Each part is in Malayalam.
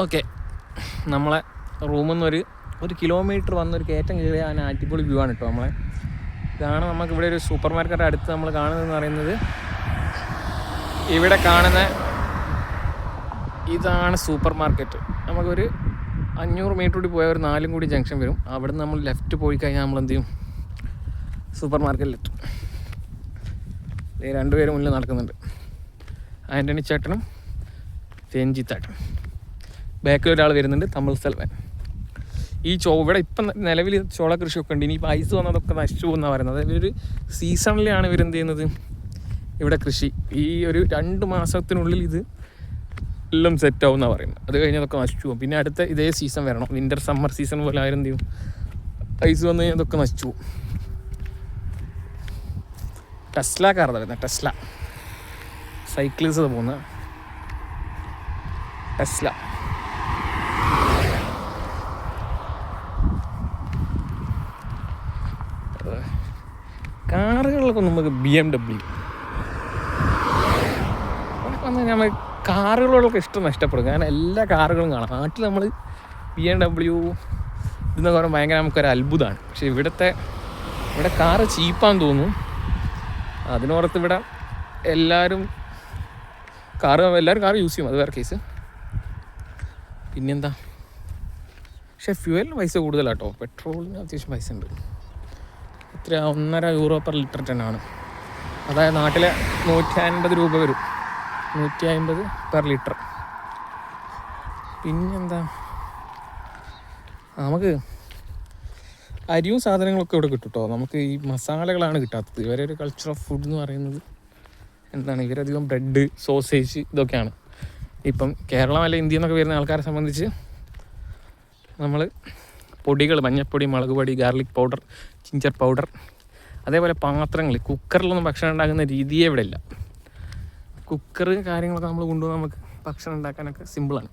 ഓക്കെ, നമ്മളെ റൂമിൽ നിന്ന് ഒരു കിലോമീറ്റർ വന്നൊരു കയറ്റം കയറിയ ആ അടിപൊളി വ്യൂ ആണ് കേട്ടോ. നമ്മളെ ഇതാണ് നമുക്കിവിടെ ഒരു സൂപ്പർ മാർക്കറ്റ് അടുത്ത് നമ്മൾ കാണുന്നതെന്ന് പറയുന്നത്. ഇവിടെ കാണുന്ന ഇതാണ് സൂപ്പർ മാർക്കറ്റ്. നമുക്കൊരു 500 മീറ്റർ കൂടി പോയാൽ ഒരു 4 കൂടി ജംഗ്ഷൻ വരും. അവിടെ നിന്ന് നമ്മൾ ലെഫ്റ്റ് പോയി കഴിഞ്ഞാൽ നമ്മൾ എന്ത് ചെയ്യും, സൂപ്പർ മാർക്കറ്റിലെത്തും. രണ്ടുപേരും മുന്നിൽ നടക്കുന്നുണ്ട്, ആൻ്റണി ചേട്ടനും രഞ്ജിത്തേട്ടനും. ബാക്കിൽ ഒരാൾ വരുന്നുണ്ട്, തമിഴ് സെൽവൻ. ഈ ഇവിടെ ഇപ്പം നിലവിൽ ചോള കൃഷിയൊക്കെ ഉണ്ട്. ഇനിയിപ്പോൾ ഐസ് വന്നതൊക്കെ നശിച്ചു പോകുന്നതാണ് പറയുന്നത്. അതായത് ഒരു സീസണിലാണ് ഇവരെന്ത് ചെയ്യുന്നത്, ഇവിടെ കൃഷി ഈ ഒരു 2 മാസത്തിനുള്ളിൽ ഇത് എല്ലാം സെറ്റാവും എന്നാണ് പറയുന്നത്. അത് കഴിഞ്ഞതൊക്കെ നശിച്ചു പോകും. പിന്നെ അടുത്ത ഇതേ സീസൺ വരണം, വിൻ്റർ സമ്മർ സീസൺ പോലെ ആരെന്ത് ചെയ്യും, ഐസ് വന്നു കഴിഞ്ഞാൽ അതൊക്കെ നശിച്ചു പോകും. ടെസ്ല കാറാണ് വരുന്നത്, ടെസ്ല സൈക്കിൾസ് പോകുന്ന ടെസ്ല. കാറുകളിലൊക്കെ നമുക്ക് BMW വന്ന് നമ്മൾ കാറുകളോടൊക്കെ ഇഷ്ടം നഷ്ടപ്പെടും. കാരണം എല്ലാ കാറുകളും കാണാം. നാട്ടിൽ നമ്മൾ BMW ഇതെന്ന് പറയുമ്പോൾ ഭയങ്കര നമുക്കൊരു അത്ഭുതമാണ്. പക്ഷെ ഇവിടെ കാറ് ചീപ്പാന്ന് തോന്നുന്നു. അതിനോർത്ത് ഇവിടെ എല്ലാവരും കാർ യൂസ് ചെയ്യും, അത് വേറെ കേസ്. പിന്നെന്താ, പക്ഷേ ഫ്യൂവലിന് പൈസ കൂടുതലാട്ടോ. പെട്രോളിന് അത്യാവശ്യം പൈസ ഉണ്ട്. എത്ര, €1.5 പെർ ലിറ്റർ ടെന്നാണ്. അതായത് നാട്ടിലെ 150 രൂപ വരും, 150 പെർ ലിറ്റർ. പിന്നെന്താ, നമുക്ക് അരിയും സാധനങ്ങളൊക്കെ ഇവിടെ കിട്ടും കേട്ടോ. നമുക്ക് ഈ മസാലകളാണ് കിട്ടാത്തത്. ഇവരെ ഒരു കൾച്ചർ ഓഫ് ഫുഡ് എന്ന് പറയുന്നത് എന്താണ്, ഇവരധികം ബ്രെഡ്, സോസേജ് ഇതൊക്കെയാണ്. ഇപ്പം കേരളം അല്ല ഇന്ത്യ എന്നൊക്കെ വരുന്ന ആൾക്കാരെ സംബന്ധിച്ച് നമ്മൾ പൊടികൾ, മഞ്ഞൾപ്പൊടി, മുളക് പൊടി, ഗാർലിക് പൗഡർ, ജിഞ്ചർ പൗഡർ, അതേപോലെ പാത്രങ്ങൾ, കുക്കറിലൊന്നും ഭക്ഷണം ഉണ്ടാക്കുന്ന രീതിയേ ഇവിടെ ഇല്ല. കുക്കർ കാര്യങ്ങളൊക്കെ നമ്മൾ കൊണ്ടുപോകാൻ നമുക്ക് ഭക്ഷണം ഉണ്ടാക്കാനൊക്കെ സിമ്പിളാണ്.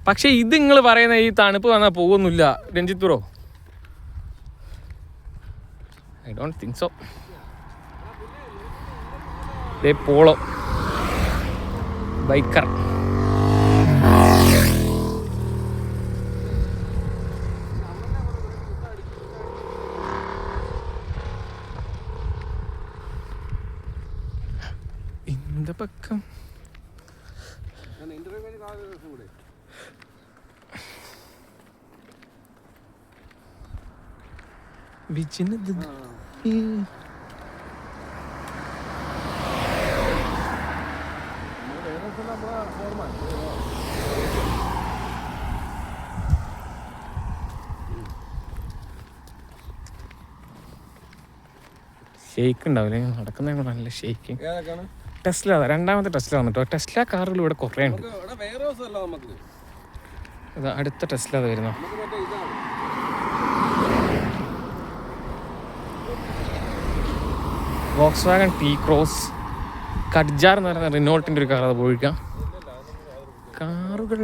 പക്ഷേ ഇത് നിങ്ങൾ പറയുന്ന ഈ തണുപ്പ് വന്നാൽ പോകുന്നില്ല Ranjith bro. I don't think so. Polo biker. இந்த பக்கம் വിജിനത് ഷെയ്ക്ക് ഉണ്ടാവില്ലേ നടക്കുന്ന നല്ല ഷെയ്ക്ക്. ടെസ്ല, രണ്ടാമത്തെ ടെസ്ല ആണ് കേട്ടോ. ടെസ്ല കാറുകൾ ഇവിടെ കുറേ ഉണ്ട്. അടുത്ത ടെസ്ല വരുന്നു. വോക്സ്വാഗൺ T-Cross, കഡ്ജാർ എന്ന് പറയുന്ന റിനോൾട്ടിൻ്റെ ഒരു കാർ, അത് പോയിക്കാം. കാറുകൾ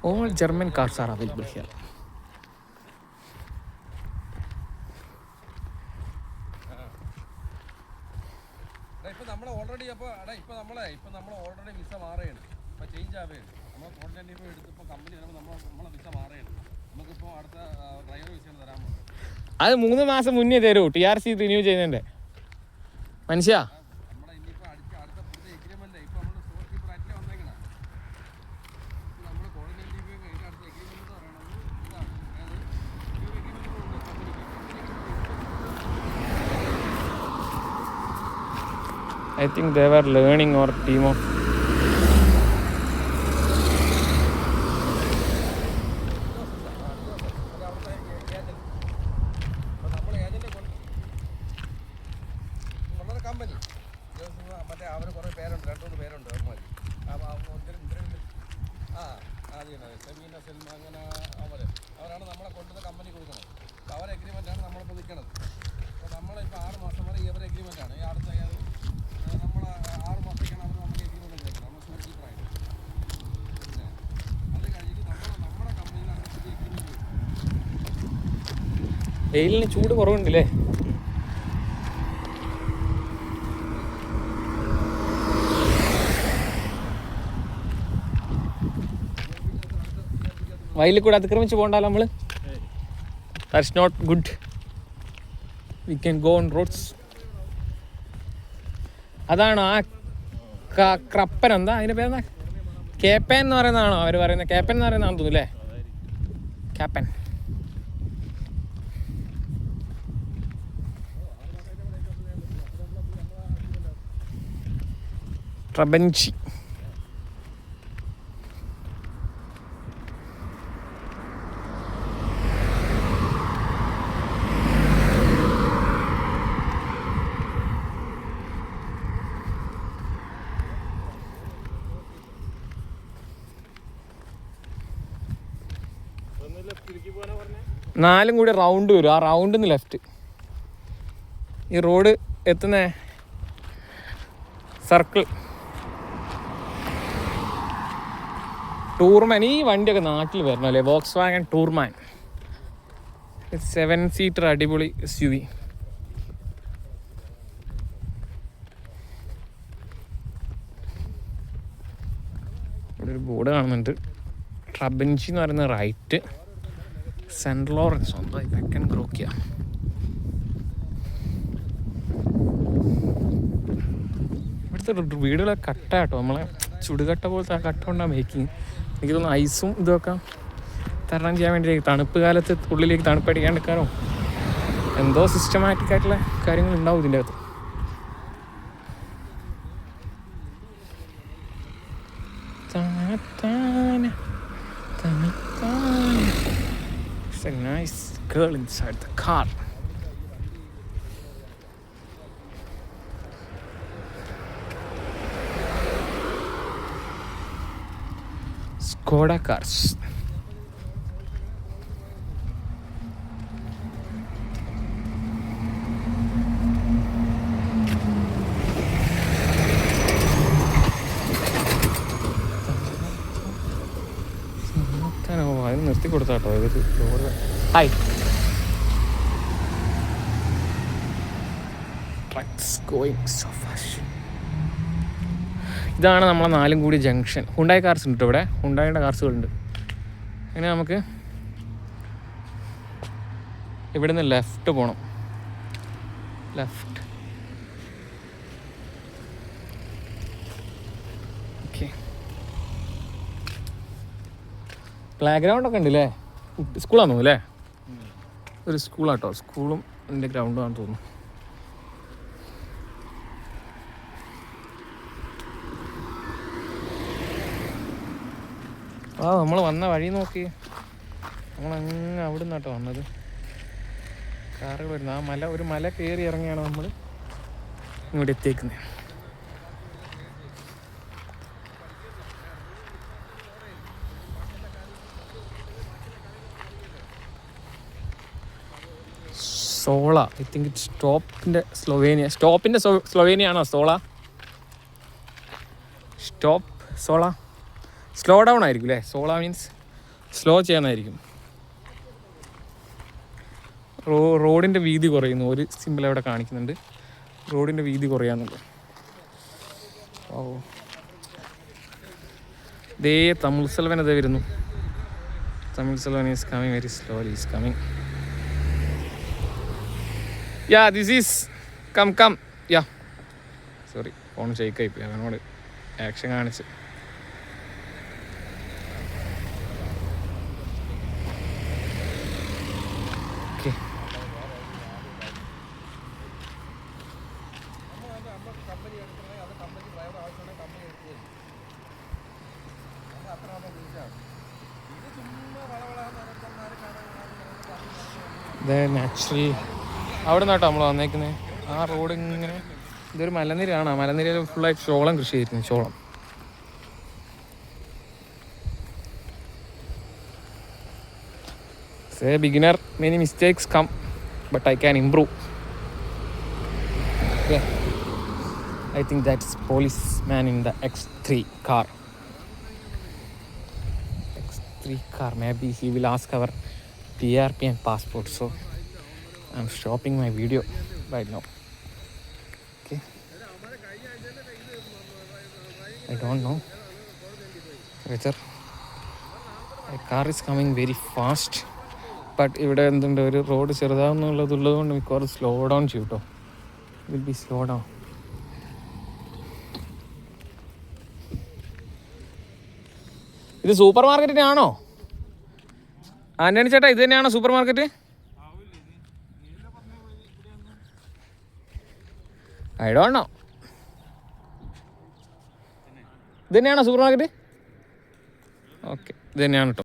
all German cars are available here. അത് 3 മാസം മുന്നേ തരൂ, TRC റിന്യൂ ചെയ്യുന്നതിൻ്റെ മനുഷ്യ. I think they were learning or team of അവരാണ് നമ്മളെ കൊണ്ടുവന്ന കമ്പനി കൊടുക്കുന്നത്. അവരെ എഗ്രിമെൻ്റാണ് നമ്മളിപ്പോൾ നിൽക്കുന്നത്. അപ്പോൾ നമ്മളിപ്പോൾ 6 മാസം വരെ ഇവരെ എഗ്രിമെൻ്റാണ്. ഈ അടുത്ത നമ്മൾ 6 മാസത്തേക്കാണ് അവർ നമുക്ക് എഗ്രിമെൻ്റ് കൊടുക്കുന്നത്, നമ്മൾ സൂപ്പറായിട്ട്. പിന്നെ അത് കഴിഞ്ഞിട്ട് നമ്മുടെ കമ്പനിയിലാണ് പുതിയ എഗ്രിമെൻ്റ്. വെയിലിന് ചൂട് കുറവുണ്ടല്ലേ? വയലിൽ കൂടെ അതിക്രമിച്ച് പോകണ്ടല്ലോ നമ്മൾ. That's not good. We can go on roads. അതാണ് ആ ക്രപ്പൻ, എന്താ അതിൻ്റെ പേരെന്താ, കേപ്പൻ എന്ന് പറയുന്നതാണോ അവർ പറയുന്നത്? കേപ്പൻ എന്ന് പറയുന്നതാണെന്ന് തോന്നുന്നു അല്ലേ? ക്യാപ്പൻ. ട്രബൻചി. നാലും കൂടി റൗണ്ട് വരും. ആ റൗണ്ടിൽ നിന്ന് ലെഫ്റ്റ്. ഈ റോഡ് എത്തുന്ന സർക്കിൾ. ടൂർമാൻ. ഈ വണ്ടിയൊക്കെ നാട്ടിൽ വരണം അല്ലേ? വോക്സ് വാഗൺ ടൂർമാൻ 7 സീറ്റർ അടിപൊളി SUV. ഇവിടെ ഒരു ബോർഡ് കാണുന്നുണ്ട്. ട്രബൻചി എന്ന് പറയുന്ന റൈറ്റ്, സെൻറ്റ് ലോറൻസ് സ്വന്തമായി തെക്കൻ ഗ്രോക്കിയ. ഇവിടുത്തെ വീടുകളൊക്കെ കട്ടാട്ടോ, നമ്മളെ ചുടുകട്ട പോലത്തെ ആ കട്ട കൊണ്ടാണ് മേക്കിങ്. എനിക്ക് തോന്നുന്നു ഐസും ഇതൊക്കെ തരണം ചെയ്യാൻ വേണ്ടി, തണുപ്പ് കാലത്ത് ഉള്ളിലേക്ക് തണുപ്പടിക്കാണ്ടിരിക്കാനോ എന്തോ സിസ്റ്റമാറ്റിക് ആയിട്ടുള്ള കാര്യങ്ങൾ ഉണ്ടാവും ഇതിൻ്റെ അകത്ത്. It's a nice girl inside the car. Skoda cars. അത് നിർത്തി കൊടുത്താട്ടോ ഇതൊരു lorry. Hi. Trucks going so fast. ഇതാണ് നമ്മളെ നാലും കൂടി ജംഗ്ഷൻ. ഹുണ്ടായി കാർസ് ഉണ്ട് ഇവിടെ, ഹുണ്ടായിയുടെ കാർസുകളുണ്ട്. അങ്ങനെ നമുക്ക് ഇവിടെ നിന്ന് ലെഫ്റ്റ് പോകണം. ലെഫ്റ്റ്. ഓക്കെ. പ്ലേ ഗ്രൗണ്ടൊക്കെ ഉണ്ട് അല്ലേ? സ്കൂളാന്ന് തോന്നുന്നു അല്ലേ? ഒരു സ്കൂളാട്ടോ. സ്കൂളും എൻ്റെ ഗ്രൗണ്ടുമാണെന്ന് തോന്നുന്നു. ആ നമ്മൾ വന്ന വഴി നോക്കി. നമ്മളങ്ങ് അവിടെ നിന്നാട്ടോ വന്നത്. കാറുകൾ വരുന്നത് ആ മല, ഒരു മല കയറി ഇറങ്ങിയാണ് നമ്മൾ ഇങ്ങോട്ട് എത്തിയേക്കുന്നത്. സോള. ഐ തിങ്ക് ഇറ്റ് സ്റ്റോപ്പിൻ്റെ സ്ലൊവേനിയ. സ്റ്റോപ്പിൻ്റെ സ്ലൊവേനിയ ആണോ സോള? സ്റ്റോപ്പ് സോള. സ്ലോ ഡൗൺ ആയിരിക്കും അല്ലേ? സോള മീൻസ് സ്ലോ ചെയ്യാനായിരിക്കും. റോഡിൻ്റെ വീതി കുറയുന്നു. ഒരു സിമ്പിൾ അവിടെ കാണിക്കുന്നുണ്ട്, റോഡിൻ്റെ വീതി കുറയാന്നുണ്ട്. ഓ, ദേ തമിഴ് സെൽവൻ അതേ വരുന്നു. Tamil Selvan is coming very slowly. Is coming. Yeah this is come. Yeah sorry, phone ഷെയ്ക്കായിപ്പോയി. അവനോട് ആക്ഷൻ കാണിച്ച്. ഓക്കെ. നാച്ചുറൽ അവിടെ നിന്നാട്ടോ നമ്മൾ വന്നേക്കുന്നത്. ആ റോഡ് ഇങ്ങനെ, ഇതൊരു മലനിരയാണ്. ആ മലനിരയിൽ ഫുള്ളായിട്ട് ചോളം കൃഷി ചെയ്തിരുന്നു. ചോളം. Say beginner, many mistakes come, but I can improve. Okay. I think that's policeman in the X3 car. X3 car. Maybe he will ask our PRP and passport. So I'm stopping my video right now. Okay. I don't know whether car is coming very fast. But ഇവിടെ എന്തുണ്ട്, ഒരു റോഡ് ചെറുതാവുന്നുള്ളത് കൊണ്ട് മിക്കവാറും സ്ലോ ഡൗൺ ചെയ്യും കേട്ടോ. Will be slow down. ഇത് സൂപ്പർ മാർക്കറ്റിൻ്റെ ആണോ ആൻ്റണി ചേട്ടാ? ഇത് തന്നെയാണോ super market? I don't know. ഇത് തന്നെയാണോ സൂപ്പർ മാർക്കറ്റ്? ഓക്കെ, ഇത് തന്നെയാണ് കേട്ടോ.